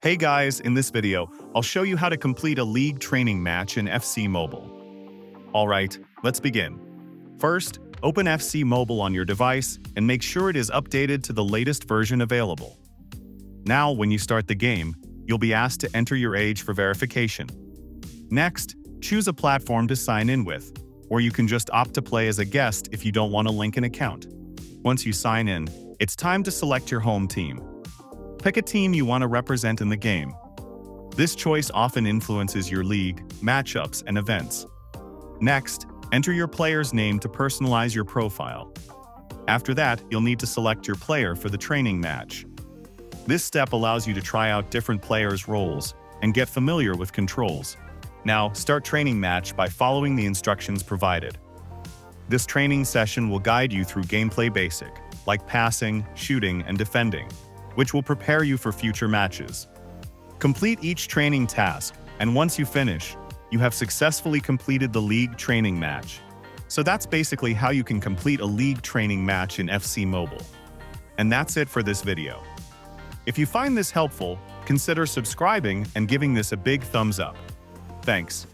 Hey guys, in this video, I'll show you how to complete a league training match in FC Mobile. Alright, let's begin. First, open FC Mobile on your device and make sure it is updated to the latest version available. Now, when you start the game, you'll be asked to enter your age for verification. Next, choose a platform to sign in with, or you can just opt to play as a guest if you don't want to link an account. Once you sign in, it's time to select your home team. Pick a team you want to represent in the game. This choice often influences your league, matchups, and events. Next, enter your player's name to personalize your profile. After that, you'll need to select your player for the training match. This step allows you to try out different players' roles and get familiar with controls. Now, start training match by following the instructions provided. This training session will guide you through gameplay basic, like passing, shooting, and defending, which will prepare you for future matches. Complete each training task, and once you finish, you have successfully completed the league training match. So that's basically how you can complete a league training match in FC Mobile. And that's it for this video. If you find this helpful, consider subscribing and giving this a big thumbs up. Thanks.